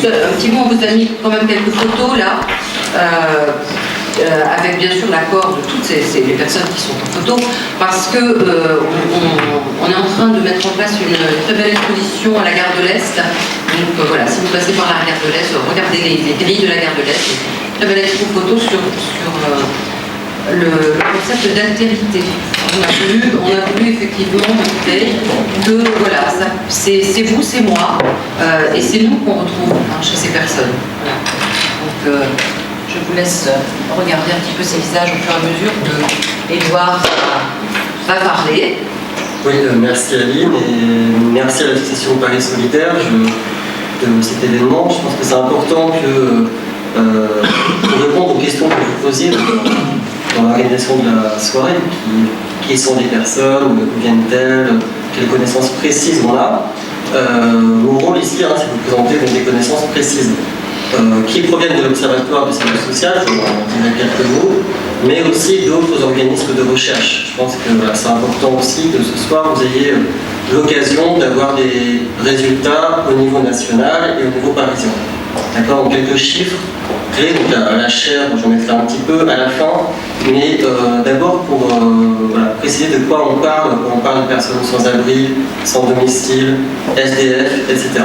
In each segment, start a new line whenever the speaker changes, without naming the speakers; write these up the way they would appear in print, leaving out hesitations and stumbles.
juste un petit mot, on vous a mis quand même quelques photos là, avec bien sûr l'accord de toutes les personnes qui sont en photo, parce que on est en train de mettre en place une très belle exposition à la gare de l'Est. Donc voilà, si vous passez par la gare de l'Est, regardez les grilles de la gare de l'Est. Une très belle expo photo sur le concept d'altérité. On a voulu effectivement montrer que voilà, c'est vous, c'est moi, et c'est nous qu'on retrouve chez ces personnes. Voilà. Donc je vous laisse regarder un petit peu ces visages au fur et à mesure que Édouard va parler.
Oui, merci Aline et merci à l'association Paris Solidaire de cet événement. Je pense que c'est important que pour répondre aux questions que vous posiez dans l'organisation de la soirée, qui sont des personnes, d'où viennent-elles, quelles connaissances précises on a. Mon rôle ici, c'est de vous présenter des connaissances précises qui proviennent de l'Observatoire du service social, je vais en dire quelques mots, mais aussi d'autres organismes de recherche. Je pense que c'est important aussi que ce soir vous ayez l'occasion d'avoir des résultats au niveau national et au niveau parisien. D'accord, donc quelques chiffres clés, donc la chaire, j'en mettrai un petit peu à la fin, mais d'abord pour préciser de quoi on parle quand on parle de personnes sans abri, sans domicile, SDF, etc.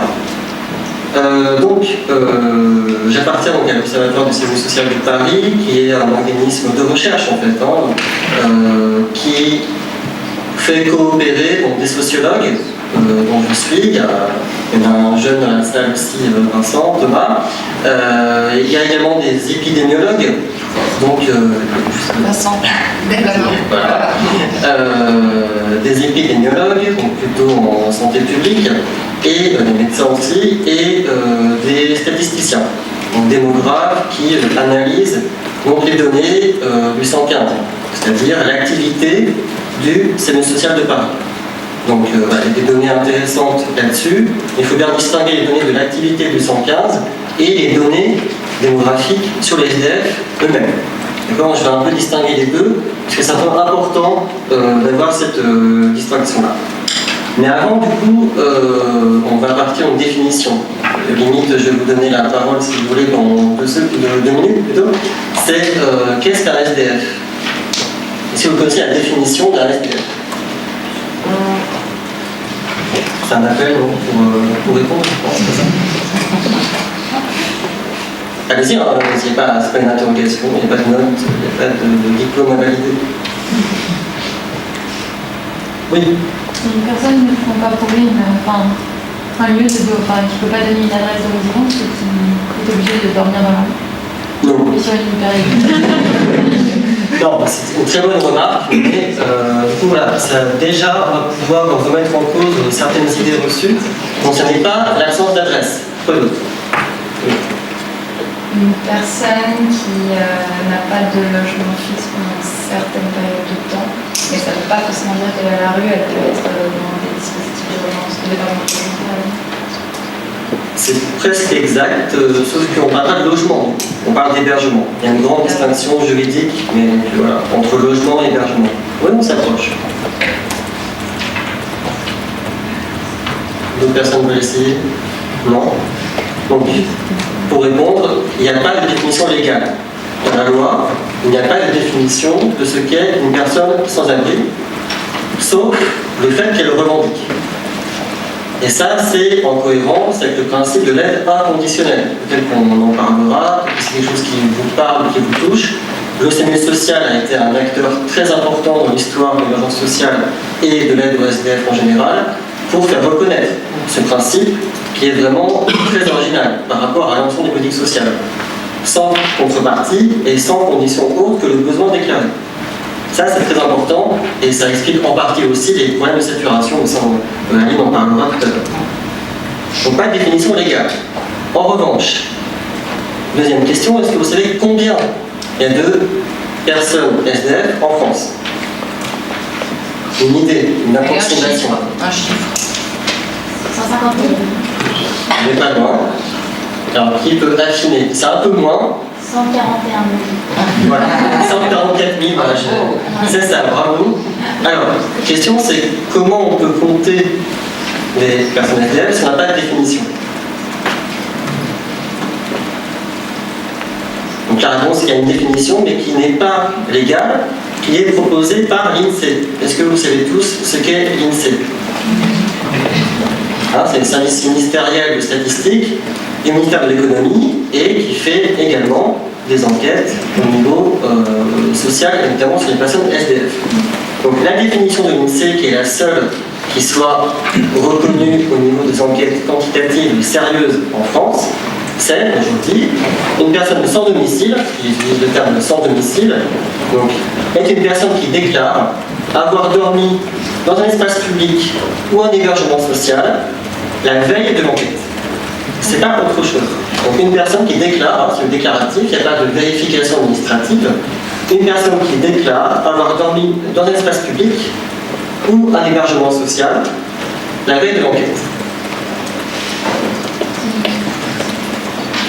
J'appartiens à l'Observatoire du service social de Paris, qui est un organisme de recherche en fait, qui fait coopérer des sociologues, dont je suis. Il y a un jeune dans la salle aussi, Vincent, Thomas. Il y a également des épidémiologues. Donc,
Vincent,
voilà. Des épidémiologues, donc plutôt en santé publique, et des médecins aussi, et des statisticiens, donc démographes qui analysent donc, les données du 115, c'est-à-dire l'activité du service social de Paris. Donc il y a des données intéressantes là-dessus. Il faut bien distinguer les données de l'activité du 115 et les données démographiques sur les SDF eux-mêmes. D'accord, je vais un peu distinguer les deux, parce que c'est important d'avoir cette distinction-là. Mais avant, du coup, on va partir en définition. Limite, je vais vous donner la parole, si vous voulez, dans 2 minutes plutôt. C'est qu'est-ce qu'un SDF? Si vous connaissez la définition d'un SDF. C'est un appel pour répondre, je pense. Allez-y, c'est pas une interrogation, il n'y a pas de note, il n'y a pas de diplôme à valider. Oui.
Une personne ne prend pas pour lui un lieu qui ne peut pas donner une adresse de résidence et qui est obligé de dormir dans la rue.
Non.
Et sur une période.
Non, c'est une très bonne remarque, mais du coup voilà, déjà on va pouvoir remettre en cause certaines idées reçues. Donc ce n'est pas l'absence d'adresse. Quoi d'autre? Oui.
Une personne qui n'a pas de logement fixe pendant une certaine période de temps, mais ça ne veut pas forcément dire qu'elle est à la rue, elle peut être dans des dispositifs de relance.
C'est presque exact, sauf qu'on ne parle pas de logement, on parle d'hébergement. Il y a une grande distinction juridique, mais voilà, entre logement et hébergement. Oui, on s'approche. D'autres personnes veulent essayer? Non. Donc, pour répondre, il n'y a pas de définition légale. Dans la loi, il n'y a pas de définition de ce qu'est une personne sans abri, sauf le fait qu'elle le revendique. Et ça, c'est en cohérence avec le principe de l'aide inconditionnelle. Peut-être qu'on en parlera, peut-être que c'est quelque chose qui vous parle, qui vous touche. Le CMU social a été un acteur très important dans l'histoire de l'urgence sociale et de l'aide au SDF en général, pour faire reconnaître ce principe qui est vraiment très original par rapport à l'ensemble des politiques sociales, sans contrepartie et sans condition autre que le besoin déclaré. Ça, c'est très important et ça explique en partie aussi les problèmes de saturation au sein de la ligne, on en parlera tout à l'heure. Donc, pas de définition légale. En revanche, deuxième question, est-ce que vous savez combien il y a de personnes SDF en France? Une idée, une approximation.
Un chiffre.
150 000.
On n'est pas loin. Alors, qui peut affiner? C'est un peu moins.
141 000.
Voilà, 144 000, voilà, c'est ça, bravo. Alors, la question c'est comment on peut compter les personnes SDF si on n'a pas de définition? Donc la réponse, il y a une définition, mais qui n'est pas légale, qui est proposée par l'INSEE. Est-ce que vous savez tous ce qu'est l'INSEE? C'est le service ministériel de statistique du ministère de l'économie et qui fait également des enquêtes au niveau social, et notamment sur les personnes SDF. Donc la définition de l'INSEE, qui est la seule qui soit reconnue au niveau des enquêtes quantitatives sérieuses en France, c'est, je vous le dis, une personne sans domicile, qui utilise le terme de sans domicile, donc est une personne qui déclare avoir dormi dans un espace public ou un hébergement social la veille de l'enquête. C'est pas autre chose. Donc une personne qui déclare, c'est le déclaratif, il n'y a pas de vérification administrative, une personne qui déclare avoir dormi dans un espace public ou un hébergement social la veille de l'enquête.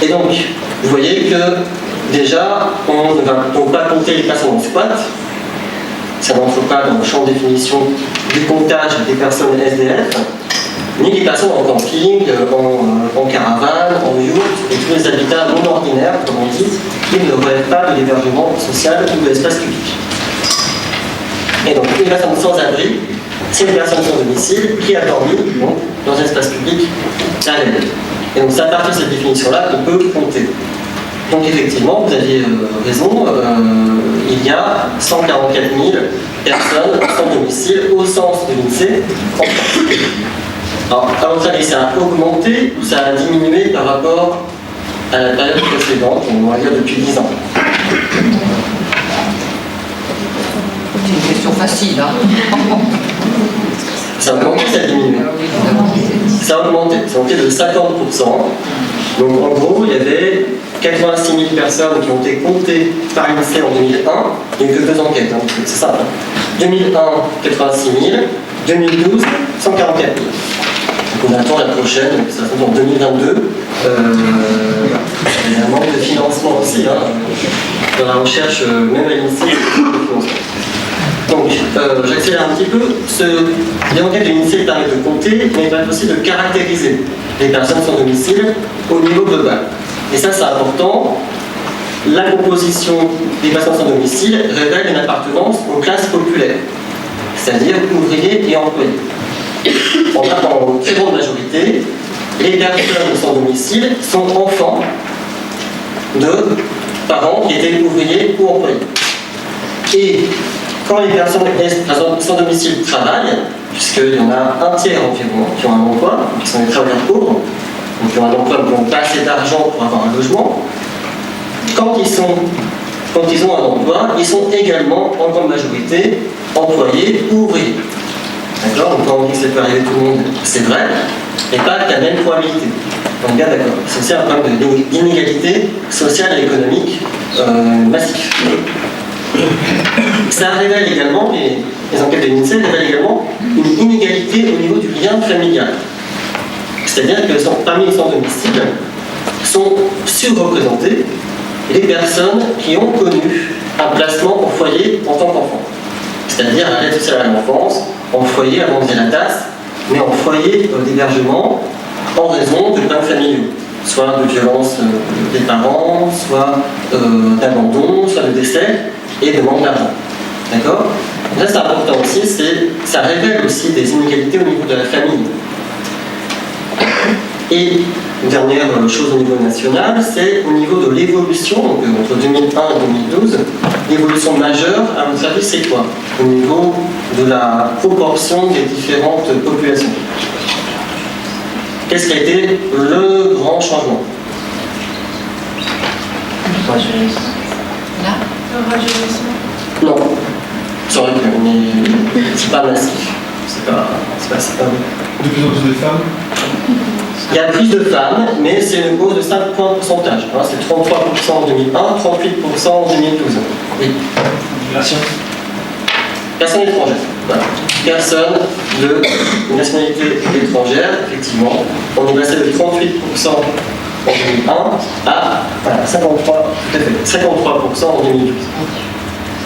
Et donc, vous voyez que déjà, on ne va donc pas compter les personnes en squat, ça n'entre pas dans le champ de définition du comptage des personnes SDF, ni les personnes en camping, en caravane, en yurt, et tous les habitats non ordinaires, comme on dit, qui ne relèvent pas de l'hébergement social ou de l'espace public. Et donc, une personne sans abri, c'est une personne sans domicile qui a dormi donc, dans un espace public la veille. Et donc, c'est à partir de cette définition-là qu'on peut compter. Donc, effectivement, vous aviez raison, il y a 144 000 personnes sans domicile au sens de l'INSEE en France. Alors, à votre avis, ça a augmenté ou ça a diminué par rapport à la période précédente, on va dire depuis 10 ans?
C'est une question facile, hein.
Ça a augmenté, ça a diminué? Ça a augmenté de 50%. Donc en gros, il y avait 86 000 personnes qui ont été comptées par l'INSEE en 2001. Il n'y a eu que 2 enquêtes, hein, c'est simple. 2001, 86 000. 2012, 144 000. Donc on attend la prochaine, ça se trouve en 2022. Il y a un manque de financement aussi, hein, dans la recherche, même à l'INSEE, donc, j'accélère un petit peu. Les enquêtes de l'INSEE permettent de compter, mais permettent aussi de caractériser les personnes sans domicile au niveau global. Et ça, c'est important. La composition des personnes sans domicile révèle une appartenance aux classes populaires, c'est-à-dire ouvriers et employés. En très grande majorité, les personnes sans domicile sont enfants de parents qui étaient ouvriers ou employés. Et quand les personnes sans domicile travaillent, puisqu'il y en a un tiers environ qui ont un emploi, qui sont des travailleurs pauvres, donc qui ont un emploi mais qui n'ont pas assez d'argent pour avoir un logement, quand ils ont un emploi, ils sont également en grande majorité employés ou ouvriers. D'accord? Donc quand on dit que ça peut arriver tout le monde, c'est vrai, et pas avec la même probabilité. Donc bien d'accord. C'est aussi un problème d'inégalité sociale et économique massif. Ça révèle également, les enquêtes de l'INSEE révèlent également une inégalité au niveau du lien familial. C'est-à-dire que parmi les sans domicile sont surreprésentées les personnes qui ont connu un placement au foyer en tant qu'enfant. C'est-à-dire à l'aide sociale à l'enfance, en foyer avant de la tasse, mais en foyer d'hébergement en raison de problèmes familiaux, soit de violence des parents, soit d'abandon, soit de décès et de manque d'argent. D'accord? Ça c'est important aussi, ça révèle aussi des inégalités au niveau de la famille. Et une dernière chose au niveau national, c'est au niveau de l'évolution, donc entre 2001 et 2012, l'évolution majeure, à votre avis, c'est quoi? Au niveau de la proportion des différentes populations. Qu'est-ce qui a été le grand changement?
Là?
Le rajeunissement.
Non, ça aurait pu, mais c'est pas massif. C'est pas
De plus en plus de femmes.
Il y a plus de femmes, mais c'est une hausse de 5 points de pourcentage. C'est 33% en 2001, 38% en 2012. Oui.
Migration.
Personne étrangère. Voilà. Personne de nationalité étrangère, effectivement. On est passé de 38% en 2001 à voilà, 53%, tout à fait, 53% en 2012.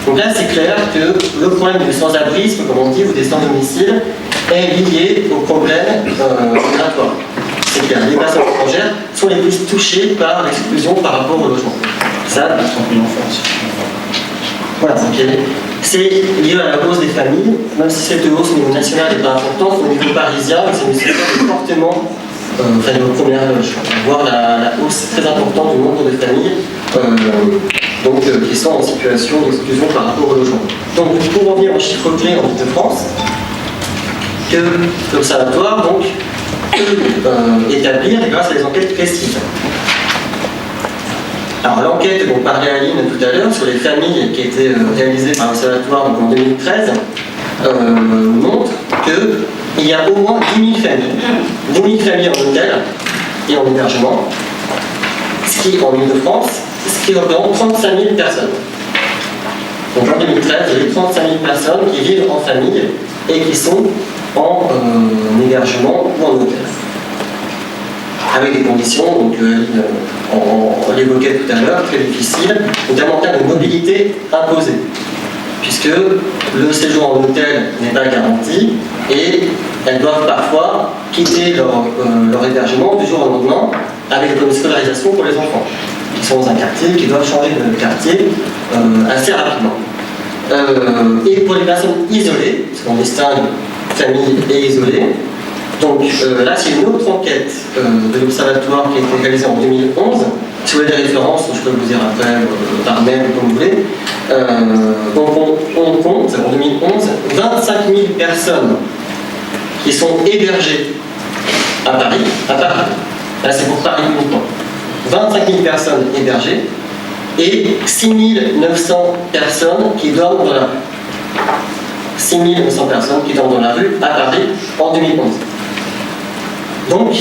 Donc là, c'est clair que le problème du sans-abrisme, comme on dit, ou des sans-domicile, est lié au problème migratoire. c'est que les personnes étrangères sont les plus touchées par l'exclusion par rapport au logement. Ça, voilà, c'est lié à la hausse des familles, même si cette hausse au niveau national n'est pas importante, au niveau parisien, c'est une situation fortement, enfin, au premier âge, voir la hausse très importante du nombre de familles qui sont en situation d'exclusion par rapport au logement. Donc, pour revenir aux chiffres clés en Île-de-France, que l'Observatoire peut établir grâce à des enquêtes précises. Alors l'enquête dont parlait Aline tout à l'heure sur les familles qui a été réalisée par l'Observatoire en 2013 montre qu'il y a au moins 10 000 familles. 10 000 familles en hôtel et en hébergement, ce qui en Île-de-France, ce qui représente 35 000 personnes. Donc en 2013, il y avait 35 000 personnes qui vivent en famille et qui sont en hébergement ou en hôtel. Avec des conditions, donc on l'évoquait tout à l'heure, très difficiles, notamment en termes de mobilité imposée, puisque le séjour en hôtel n'est pas garanti et elles doivent parfois quitter leur hébergement du jour au lendemain avec une scolarisation pour les enfants, qui sont dans un quartier, qui doivent changer de quartier assez rapidement. Et pour les personnes isolées, parce qu'on distingue famille et isolée, donc là c'est une autre enquête de l'Observatoire qui a été réalisée en 2011. Si vous avez des références, je peux vous dire après par mail comme vous voulez. Donc on compte en 2011 25 000 personnes qui sont hébergées à Paris. Là c'est pour Paris uniquement. 25 000 personnes hébergées et 6 900 personnes qui dorment dans la rue. 6 900 personnes qui dorment dans la rue à Paris en 2011. Donc,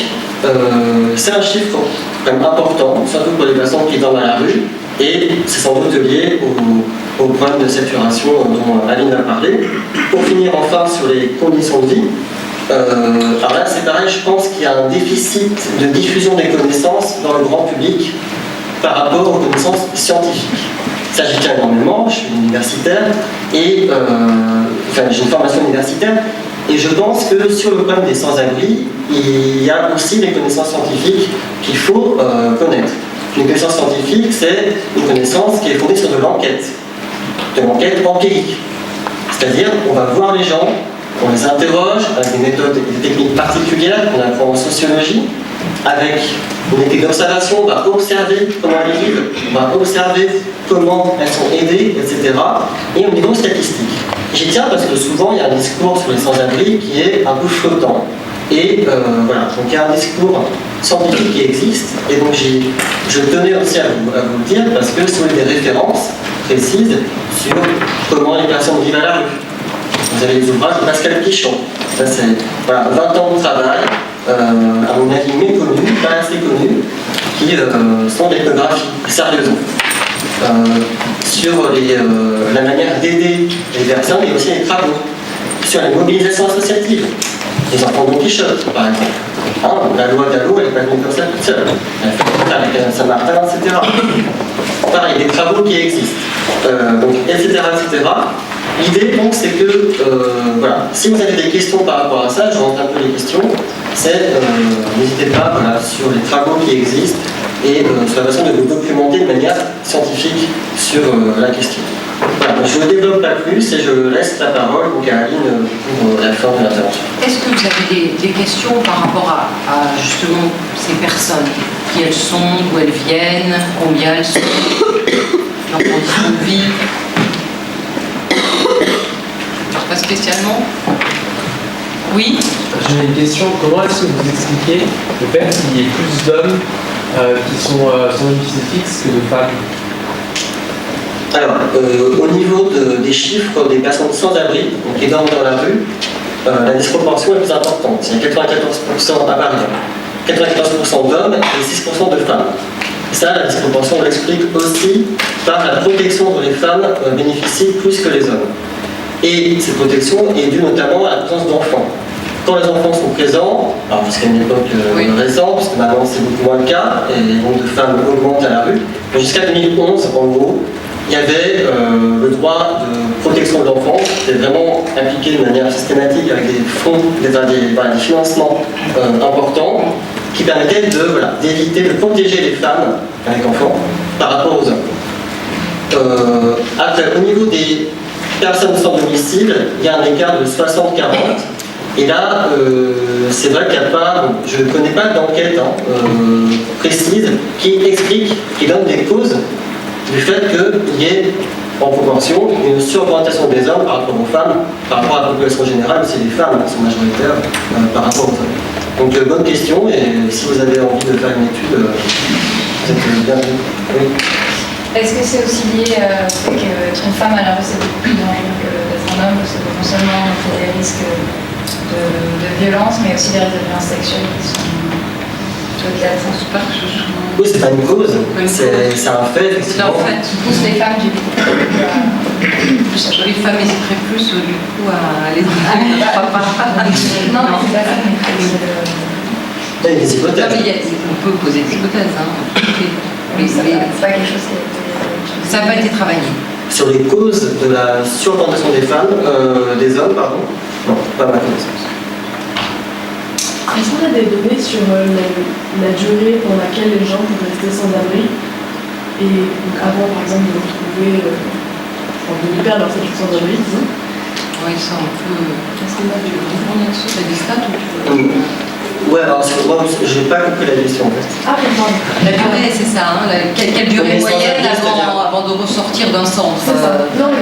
c'est un chiffre quand même important, surtout pour les personnes qui dorment à la rue, et c'est sans doute lié au problème de saturation dont Aline a parlé. Pour finir enfin sur les conditions de vie, alors là c'est pareil, je pense qu'il y a un déficit de diffusion des connaissances dans le grand public par rapport aux connaissances scientifiques. Ça j'y tiens énormément, je suis universitaire et j'ai une formation universitaire. Et je pense que sur le problème des sans-abri, il y a aussi des connaissances scientifiques qu'il faut connaître. Une connaissance scientifique, c'est une connaissance qui est fondée sur de l'enquête empirique. C'est-à-dire, on va voir les gens, on les interroge avec des méthodes et des techniques particulières qu'on apprend en sociologie, avec une technique d'observation, on va observer comment elles vivent, on va observer comment elles sont aidées, etc. Et au niveau statistique. J'y tiens parce que souvent il y a un discours sur les sans-abri qui est un peu flottant. Et voilà, donc il y a un discours scientifique qui existe, et donc je tenais aussi à vous le dire parce que ce sont des références précises sur comment les personnes vivent à la rue. Vous avez les ouvrages de Pascal Pichon. Ça c'est 20 ans de travail, à mon avis méconnus, pas assez connus, qui sont d'ethnographies sérieuses. Sur la manière d'aider les personnes et aussi les travaux, sur les mobilisations associatives, les enfants Don Quichotte par exemple. La loi d'Allo, elle n'est pas venue comme ça toute seule, elle a fait avec Saint-Martin, etc. Pareil, des travaux qui existent, etc. L'idée donc c'est que, voilà, si vous avez des questions par rapport à ça, je rentre un peu les questions, c'est n'hésitez pas sur les travaux qui existent et sur la façon de vous documenter de manière scientifique sur la question. Voilà, je ne développe pas plus et je laisse la parole à Aline pour la fin de l'intervention.
Est-ce que vous avez des questions par rapport à justement ces personnes, qui elles sont, d'où elles viennent, combien elles sont, leurs conditions de vie? Pas spécialement. Oui.
J'ai une question. Comment est-ce que vous expliquez le fait qu'il y ait plus d'hommes qui sont sans domicile fixe que de femmes?
Alors, au niveau des chiffres des personnes sans abri, qui dorment dans la rue, la disproportion est plus importante. Il y a 94% à Paris, 94% d'hommes et 6% de femmes. Ça, la disproportion, on l'explique aussi par la protection dont les femmes bénéficient plus que les hommes. Et cette protection est due notamment à la présence d'enfants. Quand les enfants sont présents, alors jusqu'à une époque récente, parce que maintenant c'est beaucoup moins le cas, et le nombre de femmes augmente à la rue, mais jusqu'à 2011, en gros, il y avait le droit de protection de l'enfant, qui était vraiment appliqué de manière systématique avec des fonds, des financements importants, qui permettait d'éviter, de protéger les femmes avec enfants par rapport aux hommes. Après, au niveau des personnes sans domicile, il y a un écart de 60-40. Et là, c'est vrai qu'il n'y a pas, je ne connais pas d'enquête précise qui explique, qui donne des causes du fait qu'il y ait en proportion une surreprésentation des hommes par rapport aux femmes, par rapport à la population générale, mais c'est les femmes qui sont majoritaires par rapport aux hommes. Donc bonne question, et si vous avez envie de faire une étude, vous êtes bienvenue. Oui.
Est-ce que c'est aussi lié au fait qu'être une femme, alors c'est beaucoup plus dangereux que d'être un homme, parce que non seulement on fait des risques de violence, mais aussi des risques de violence sexuelle qui sont au-delà de ça.
Je pense pas que ce soit...
Oui, c'est pas une cause, c'est un fait.
C'est un fait.
Qui pousse les femmes du coup
Les femmes hésiteraient plus du coup à aller dans le papa.
Non, mais c'est pas ça, mais
Il y a des hypothèses.
Non, mais on peut poser des hypothèses.
oui, c'est pas quelque chose qui a été...
Ça n'a pas été travaillé.
Sur les causes de la surreprésentation des femmes, des hommes, pardon, non, pas ma connaissance.
Est-ce qu'on a des données sur la durée pour laquelle les gens peuvent rester sans abri et donc avant par exemple de retrouver, de perdre leur statut sans abri, disons.
Oui, ça on peut... Qu'est-ce qu'on a du répondre là-dessus? T'as des stats ou tu veux...
Ouais, alors moi, j'ai pas compris la question en fait.
Ah, pardon.
La durée, c'est ça, hein, quelle durée moyenne avant de ressortir d'un centre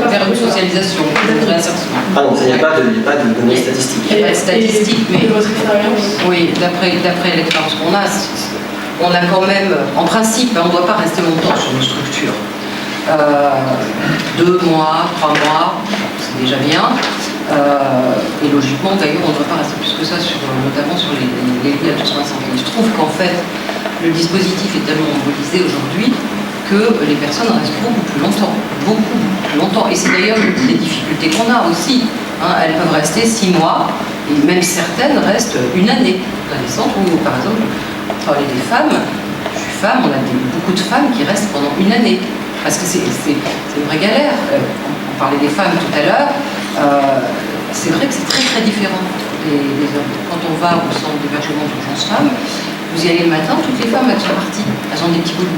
vers une socialisation, une réinsertion.
Ah non, il n'y a pas de données statistiques.
Il n'y a pas de statistiques, mais...
De votre expérience?
Oui, d'après l'expérience qu'on a, on a quand même, en principe, on ne doit pas rester longtemps sur nos structures. 2 mois, 3 mois, c'est déjà bien. Et logiquement, d'ailleurs, on ne doit pas rester plus que ça, notamment sur les lits à soins de santé. Je trouve qu'en fait, le dispositif est tellement mobilisé aujourd'hui que les personnes restent beaucoup plus longtemps. Beaucoup plus longtemps. Et c'est d'ailleurs une des difficultés qu'on a aussi. Hein. Elles peuvent rester 6 mois, et même certaines restent 1 année. Dans des centres où, par exemple, on parlait des femmes, je suis femme, on a beaucoup de femmes qui restent pendant 1 année. Parce que c'est une vraie galère. On parlait des femmes tout à l'heure. C'est vrai que c'est très très différent des hommes. Quand on va au centre d'hébergement d'urgence femmes, vous y allez le matin, toutes les femmes elles sont parties. Elles ont des petits boulots.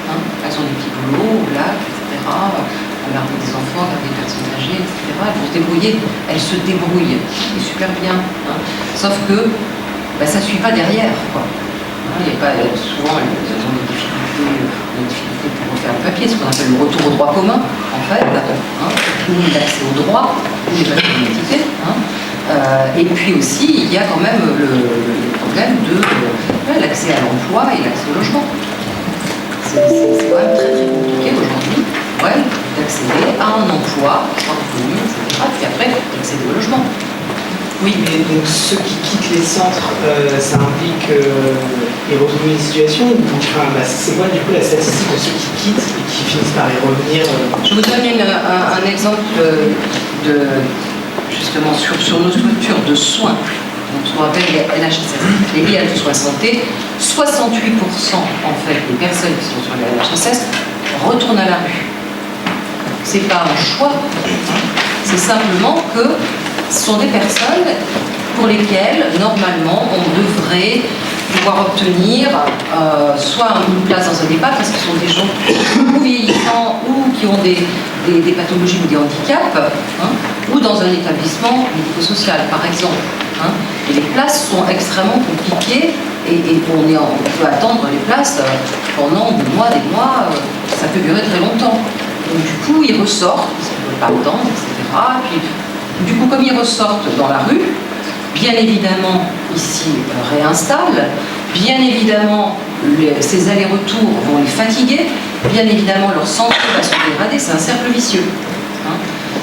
Hein, elles ont des petits boulots, au lac, etc. Garder des enfants, garder des personnes âgées, etc. Elles vont se débrouiller. Elles se débrouillent. Et super bien. Hein. Sauf que ça ne suit pas derrière. Quoi. Hein, il y a pas, souvent, elles ont des difficultés pour refaire le papier, ce qu'on appelle le retour au droit commun, en fait, hein, ou l'accès au droit, ou les papiers d'identité. Hein. Et puis aussi, il y a quand même le problème de l'accès à l'emploi et l'accès au logement. C'est quand même très très compliqué aujourd'hui d'accéder à un emploi, un revenu, etc. Puis après, d'accéder au logement.
Oui, mais donc ceux qui quittent les centres, ça implique les retrouver une situation c'est quoi du coup la statistique de ceux qui quittent et qui finissent par y revenir
Je vous donne un exemple justement sur nos structures de soins, donc ce qu'on appelle les LHSS, les lits à soins santé. 68% en fait des personnes qui sont sur les LHSS retournent à la rue. C'est pas un choix, c'est simplement que ce sont des personnes pour lesquelles, normalement, on devrait pouvoir obtenir soit une place dans un EHPAD, parce que ce sont des gens ou vieillissants ou qui ont des pathologies ou des handicaps, hein, ou dans un établissement médico-social, par exemple. Hein. Et les places sont extrêmement compliquées et on peut attendre les places pendant des mois, ça peut durer très longtemps. Donc, du coup, ils ressortent, parce qu'ils ne peuvent pas attendre, etc. Puis, du coup, comme ils ressortent dans la rue, bien évidemment, ici, réinstallent, bien évidemment, ces allers-retours vont les fatiguer, bien évidemment, leur santé va se dégrader, c'est un cercle vicieux. Hein.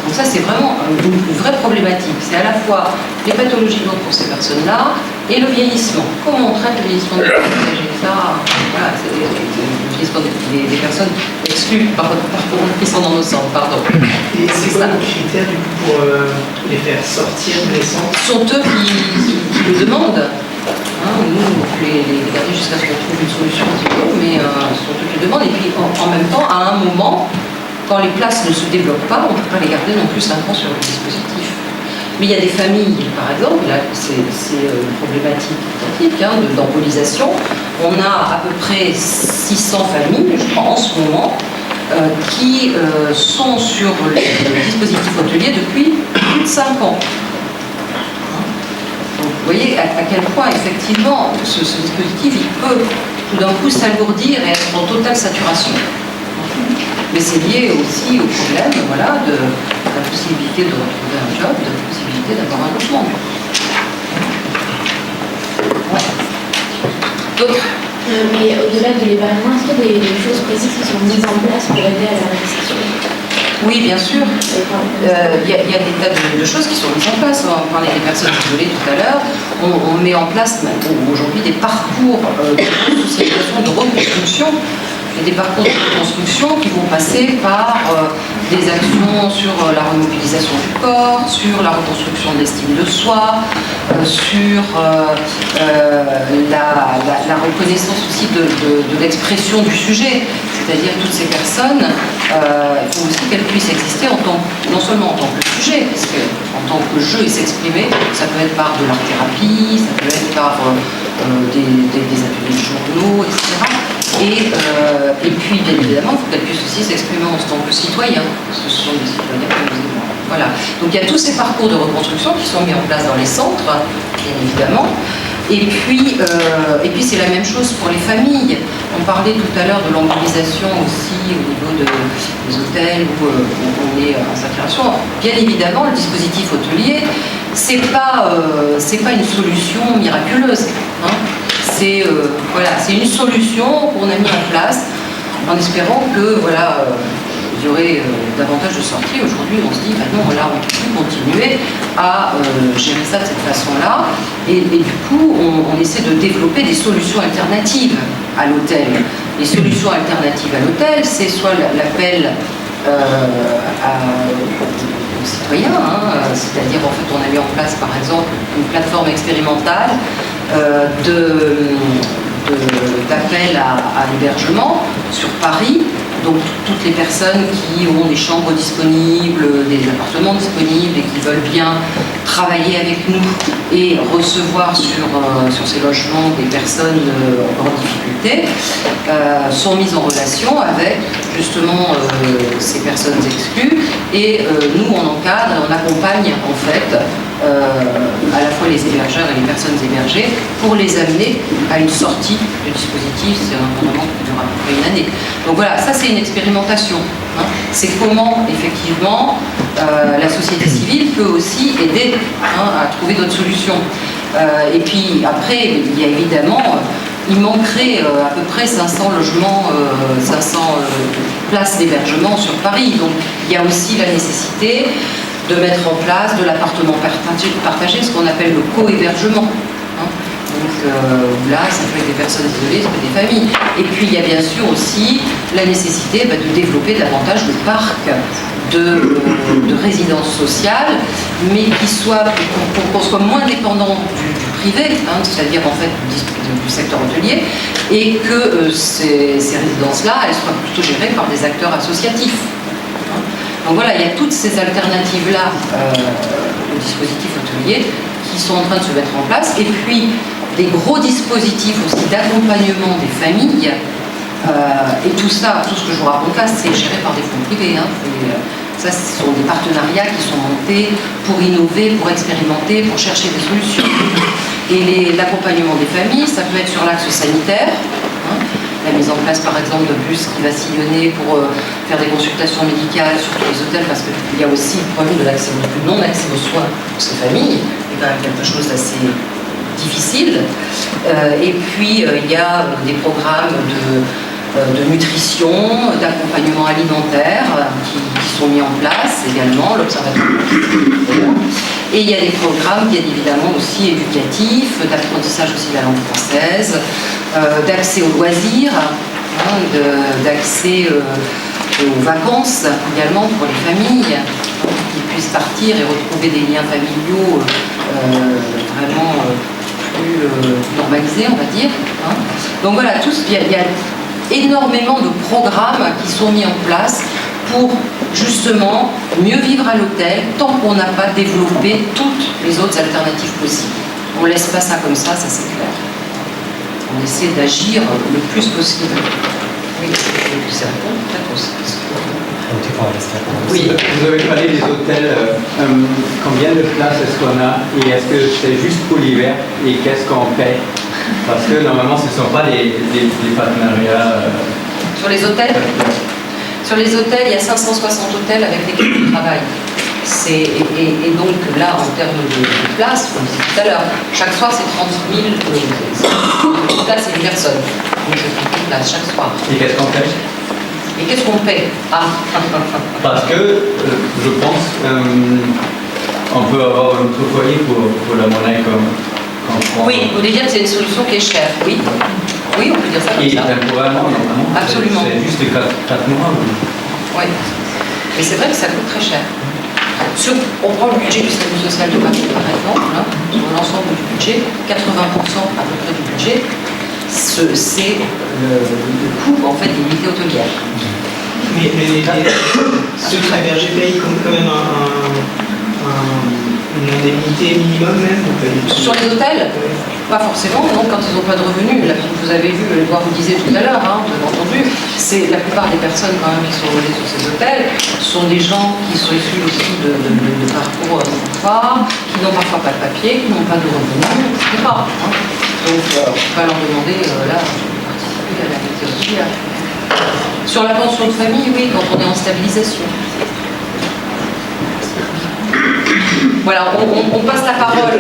Donc ça, c'est vraiment une vraie problématique. C'est à la fois les pathologies lourdes pour ces personnes-là et le vieillissement. Comment on traite le vieillissement des personnes âgées? Ça, voilà, c'est le vieillissement des personnes exclues qui sont dans nos centres, pardon.
Et c'est quoi le critère du coup pour les faire sortir des centres?
Ce sont eux qui le demandent. Hein, nous, on peut les garder jusqu'à ce qu'on trouve une solution, mais ce sont eux qui le demandent. Et puis en même temps, à un moment, quand les places ne se débloquent pas, on ne peut pas les garder non plus 5 ans sur le dispositif. Mais il y a des familles, par exemple, là c'est une problématique d'embolisation. On a à peu près 600 familles, je crois, en ce moment, qui sont sur le dispositif hôtelier depuis plus de 5 ans. Donc, vous voyez à quel point, effectivement, ce dispositif, il peut tout d'un coup s'alourdir et être en totale saturation. Mais c'est lié aussi au problème de la possibilité de retrouver un job, de la possibilité d'avoir un logement. Ouais. D'autres?
Mais au-delà de l'hébergement, est-ce qu'il y a des choses précises qui sont mises en place pour aider à la réinsertion?
Oui, bien sûr. Il y a des tas de choses qui sont mises en place. On parlait des personnes isolées tout à l'heure. On met en place aujourd'hui des parcours de situation de reconstruction. Il y a des parcours de reconstruction qui vont passer par des actions sur la remobilisation du corps, sur la reconstruction de l'estime de soi, sur la reconnaissance aussi de l'expression du sujet. C'est-à-dire toutes ces personnes, il faut aussi qu'elles puissent exister non seulement en tant que sujet, parce qu'en tant que jeu et s'exprimer, ça peut être par de l'art-thérapie, ça peut être par des ateliers de journaux, etc. Et puis, bien évidemment, il faut qu'elles puissent aussi s'exprimer en tant que citoyens, parce que ce sont des citoyens comme vous et moi. Voilà. Donc il y a tous ces parcours de reconstruction qui sont mis en place dans les centres, bien évidemment. Et puis c'est la même chose pour les familles. On parlait tout à l'heure de l'embolisation aussi au niveau des hôtels où on est en saturation. Bien évidemment, le dispositif hôtelier, c'est pas une solution miraculeuse. Hein. C'est une solution qu'on a mis en place en espérant que il y aurait davantage de sorties. Aujourd'hui, on se dit, non, là, on ne peut plus continuer à gérer ça de cette façon-là. Et du coup, on essaie de développer des solutions alternatives à l'hôtel. Les solutions alternatives à l'hôtel, c'est soit l'appel aux citoyens, c'est-à-dire, en fait, on a mis en place, par exemple, une plateforme expérimentale d'appel à l'hébergement sur Paris. Donc toutes les personnes qui ont des chambres disponibles, des appartements disponibles et qui veulent bien travailler avec nous et recevoir sur ces logements des personnes en difficulté sont mises en relation avec justement ces personnes exclues et nous on encadre et on accompagne en fait à la fois les hébergeurs et les personnes hébergées pour les amener à une sortie du dispositif. C'est un abonnement qui dure à peu près une année. Donc voilà, ça c'est une expérimentation. Hein. C'est comment effectivement la société civile peut aussi aider à trouver d'autres solutions. Et puis après, il y a évidemment, il manquerait à peu près 500 logements, 500 places d'hébergement sur Paris. Donc il y a aussi la nécessité de mettre en place de l'appartement partagé, ce qu'on appelle le co-hébergement. Hein. Donc là, ça peut être des personnes isolées, ça peut être des familles. Et puis il y a bien sûr aussi la nécessité de développer davantage le parc de résidences sociales, mais qu'on soit moins dépendant du privé, c'est-à-dire en fait du secteur hôtelier, et que ces résidences-là, elles soient plutôt gérées par des acteurs associatifs. Donc voilà, il y a toutes ces alternatives-là au dispositif hôtelier qui sont en train de se mettre en place. Et puis, des gros dispositifs aussi d'accompagnement des familles. Et tout ça, tout ce que je vous raconte là, c'est géré par des fonds privés. Ça, ce sont des partenariats qui sont montés pour innover, pour expérimenter, pour chercher des solutions. Et l'accompagnement des familles, ça peut être sur l'axe sanitaire. La mise en place par exemple de bus qui va sillonner pour faire des consultations médicales sur tous les hôtels, parce qu'il y a aussi le problème de non-accès aux soins pour ces familles, c'est quand même quelque chose d'assez difficile. Et puis il y a des programmes de nutrition, d'accompagnement alimentaire qui sont mis en place également, l'Observatoire. Et il y a des programmes bien évidemment aussi éducatifs, d'apprentissage aussi de la langue française, d'accès aux loisirs, d'accès aux vacances également pour les familles, qui puissent partir et retrouver des liens familiaux vraiment plus normalisés, on va dire. Donc voilà, il y a énormément de programmes qui sont mis en place pour justement mieux vivre à l'hôtel tant qu'on n'a pas développé toutes les autres alternatives possibles. On ne laisse pas ça comme ça c'est clair. On essaie d'agir le plus possible. Oui, c'est
oui, vous avez parlé des hôtels. Combien de places est-ce qu'on a et est-ce que c'est juste pour l'hiver et qu'est-ce qu'on paie? Parce que normalement, ce ne sont pas des partenariats.
Sur les hôtels Sur les hôtels, il y a 560 hôtels avec lesquels on travaille. Et donc là, en termes de places, comme je disais tout à l'heure, chaque soir c'est 30 000 places et une personne. Donc c'est 30 000 places chaque soir.
Et qu'est-ce qu'on paie?
Et qu'est-ce qu'on paie?
Parce que je pense on peut avoir un autre foyer pour la monnaie comme
oui, vous voulez dire que c'est une solution qui est chère, oui. Oui, on peut dire ça comme ça.
Et temporairement, normalement.
Absolument.
C'est juste 4 mois.
Oui. Mais c'est vrai que ça coûte très cher. On prend le budget du statut social de Paris, par exemple, sur l'ensemble du budget, 80% à peu près du budget, c'est le coût en fait des unités hôtelières.
Mais ceux qui sont hébergés payent quand même une indemnité minimum même ou pas du tout?
Sur les hôtels? Pas forcément, non, quand ils n'ont pas de revenus. Là, vous avez vu, Edouard vous disait tout à l'heure, vous avez entendu, c'est la plupart des personnes quand même qui sont logées sur ces hôtels sont des gens qui sont issus aussi de parcours forts, qui n'ont parfois pas de papier, qui n'ont pas de revenus, etc. Donc, on ne peut pas leur demander, là, de participer à la météorologie. Sur la pension de famille, oui, quand on est en stabilisation. Voilà, on passe la parole.